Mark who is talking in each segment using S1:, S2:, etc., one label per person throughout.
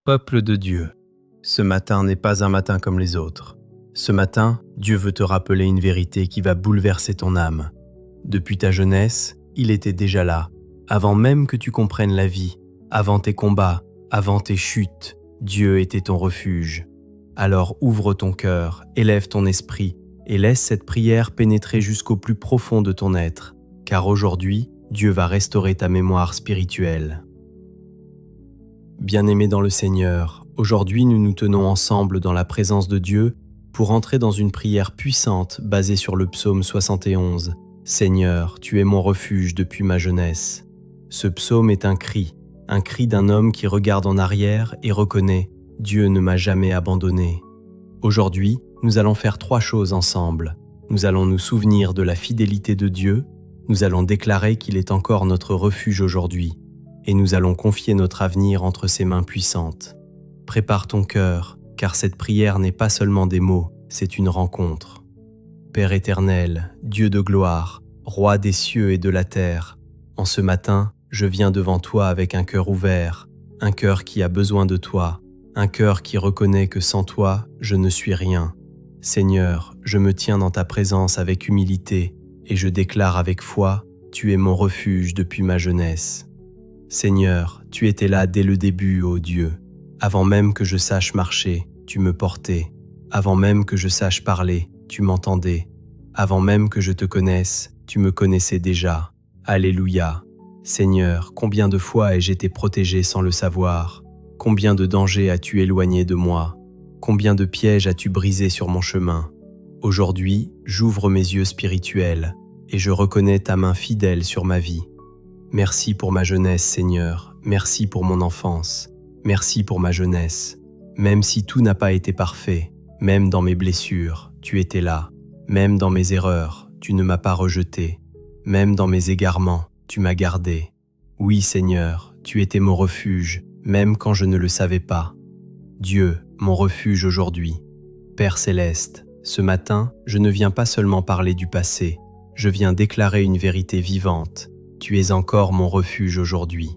S1: Peuple de Dieu, ce matin n'est pas un matin comme les autres. Ce matin, Dieu veut te rappeler une vérité qui va bouleverser ton âme. Depuis ta jeunesse, il était déjà là, avant même que tu comprennes la vie, avant tes combats, avant tes chutes, Dieu était ton refuge. Alors ouvre ton cœur, élève ton esprit et laisse cette prière pénétrer jusqu'au plus profond de ton être, car aujourd'hui, Dieu va restaurer ta mémoire spirituelle. Bien-aimés dans le Seigneur, aujourd'hui nous nous tenons ensemble dans la présence de Dieu pour entrer dans une prière puissante basée sur le psaume 71. Seigneur, tu es mon refuge depuis ma jeunesse. Ce psaume est un cri d'un homme qui regarde en arrière et reconnaît « Dieu ne m'a jamais abandonné ». Aujourd'hui, nous allons faire 3 choses ensemble. Nous allons nous souvenir de la fidélité de Dieu, nous allons déclarer qu'il est encore notre refuge aujourd'hui, et nous allons confier notre avenir entre ses mains puissantes. Prépare ton cœur, car cette prière n'est pas seulement des mots, c'est une rencontre. Père éternel, Dieu de gloire, Roi des cieux et de la terre, en ce matin, je viens devant toi avec un cœur ouvert, un cœur qui a besoin de toi, un cœur qui reconnaît que sans toi, je ne suis rien. Seigneur, je me tiens dans ta présence avec humilité, et je déclare avec foi, tu es mon refuge depuis ma jeunesse. Seigneur, tu étais là dès le début, ô Dieu. Avant même que je sache marcher, tu me portais. Avant même que je sache parler, tu m'entendais. Avant même que je te connaisse, tu me connaissais déjà. Alléluia. Seigneur, combien de fois ai-je été protégé sans le savoir? Combien de dangers as-tu éloigné de moi? Combien de pièges as-tu brisé sur mon chemin? Aujourd'hui, j'ouvre mes yeux spirituels et je reconnais ta main fidèle sur ma vie. Merci pour ma jeunesse, Seigneur. Merci pour mon enfance. Merci pour ma jeunesse. Même si tout n'a pas été parfait, même dans mes blessures, tu étais là. Même dans mes erreurs, tu ne m'as pas rejeté. Même dans mes égarements, tu m'as gardé. Oui, Seigneur, tu étais mon refuge, même quand je ne le savais pas. Dieu, mon refuge aujourd'hui. Père céleste, ce matin, je ne viens pas seulement parler du passé, je viens déclarer une vérité vivante. Tu es encore mon refuge aujourd'hui.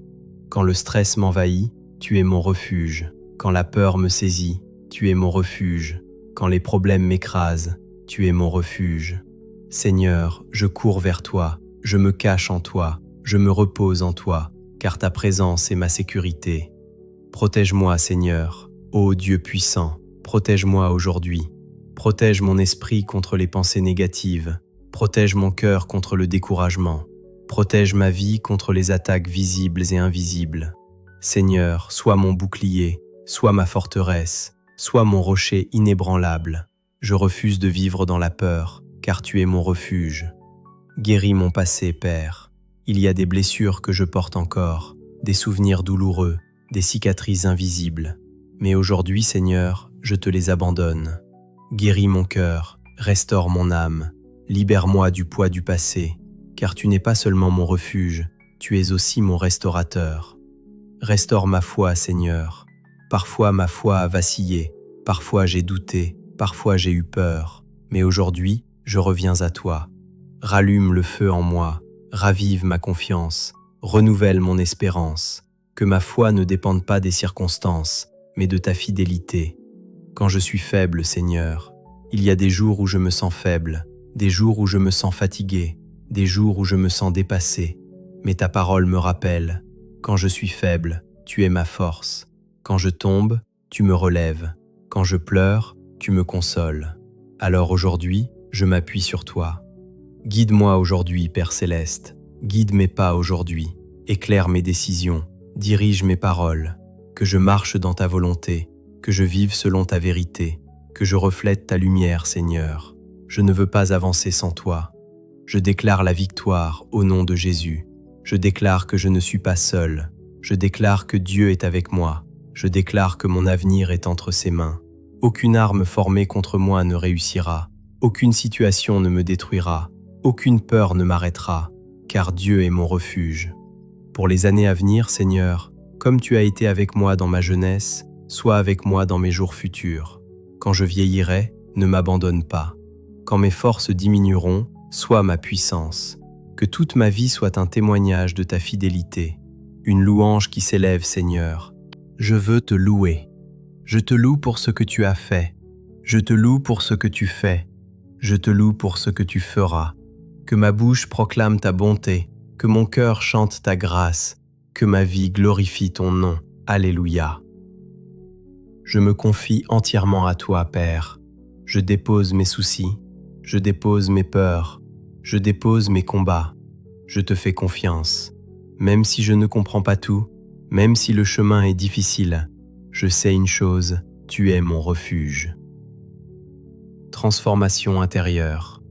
S1: Quand le stress m'envahit, tu es mon refuge. Quand la peur me saisit, tu es mon refuge. Quand les problèmes m'écrasent, tu es mon refuge. Seigneur, je cours vers toi, je me cache en toi, je me repose en toi, car ta présence est ma sécurité. Protège-moi, Seigneur, ô Dieu puissant, protège-moi aujourd'hui. Protège mon esprit contre les pensées négatives, protège mon cœur contre le découragement. Protège ma vie contre les attaques visibles et invisibles. Seigneur, sois mon bouclier, sois ma forteresse, sois mon rocher inébranlable. Je refuse de vivre dans la peur, car tu es mon refuge. Guéris mon passé, Père. Il y a des blessures que je porte encore, des souvenirs douloureux, des cicatrices invisibles. Mais aujourd'hui, Seigneur, je te les abandonne. Guéris mon cœur, restaure mon âme, libère-moi du poids du passé. Car tu n'es pas seulement mon refuge, tu es aussi mon restaurateur. Restaure ma foi, Seigneur. Parfois ma foi a vacillé, parfois j'ai douté, parfois j'ai eu peur, mais aujourd'hui, je reviens à toi. Rallume le feu en moi, ravive ma confiance, renouvelle mon espérance, que ma foi ne dépende pas des circonstances, mais de ta fidélité. Quand je suis faible, Seigneur, il y a des jours où je me sens faible, des jours où je me sens fatigué, des jours où je me sens dépassé, mais ta parole me rappelle, quand je suis faible, tu es ma force. Quand je tombe, tu me relèves. Quand je pleure, tu me consoles. Alors aujourd'hui, je m'appuie sur toi. Guide-moi aujourd'hui, Père céleste. Guide mes pas aujourd'hui. Éclaire mes décisions. Dirige mes paroles. Que je marche dans ta volonté. Que je vive selon ta vérité. Que je reflète ta lumière, Seigneur. Je ne veux pas avancer sans toi. Je déclare la victoire au nom de Jésus. Je déclare que je ne suis pas seul. Je déclare que Dieu est avec moi. Je déclare que mon avenir est entre ses mains. Aucune arme formée contre moi ne réussira. Aucune situation ne me détruira. Aucune peur ne m'arrêtera, car Dieu est mon refuge. Pour les années à venir, Seigneur, comme tu as été avec moi dans ma jeunesse, sois avec moi dans mes jours futurs. Quand je vieillirai, ne m'abandonne pas. Quand mes forces diminueront, sois ma puissance, que toute ma vie soit un témoignage de ta fidélité, une louange qui s'élève, Seigneur. Je veux te louer. Je te loue pour ce que tu as fait. Je te loue pour ce que tu fais. Je te loue pour ce que tu feras. Que ma bouche proclame ta bonté, que mon cœur chante ta grâce, que ma vie glorifie ton nom. Alléluia. Je me confie entièrement à toi, Père. Je dépose mes soucis, je dépose mes peurs, je dépose mes combats. Je te fais confiance. Même si je ne comprends pas tout, même si le chemin est difficile, je sais une chose, tu es mon refuge. Transformation intérieure.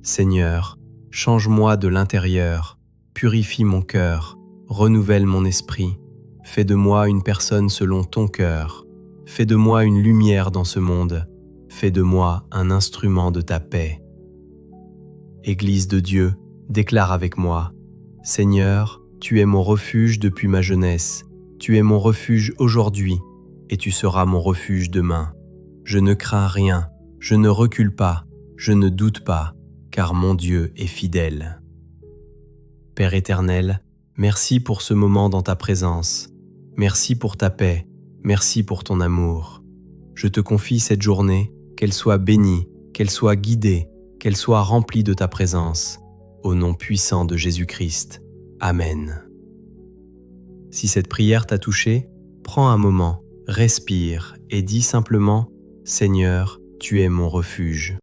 S1: Seigneur, change-moi de l'intérieur, purifie mon cœur, renouvelle mon esprit, fais de moi une personne selon ton cœur, fais de moi une lumière dans ce monde, fais de moi un instrument de ta paix. Église de Dieu, déclare avec moi, Seigneur, tu es mon refuge depuis ma jeunesse, tu es mon refuge aujourd'hui, et tu seras mon refuge demain. Je ne crains rien, je ne recule pas, je ne doute pas, car mon Dieu est fidèle. Père éternel, merci pour ce moment dans ta présence. Merci pour ta paix, merci pour ton amour. Je te confie cette journée, qu'elle soit bénie, qu'elle soit guidée, qu'elle soit remplie de ta présence. Au nom puissant de Jésus-Christ. Amen. Si cette prière t'a touché, prends un moment, respire et dis simplement « Seigneur, tu es mon refuge ».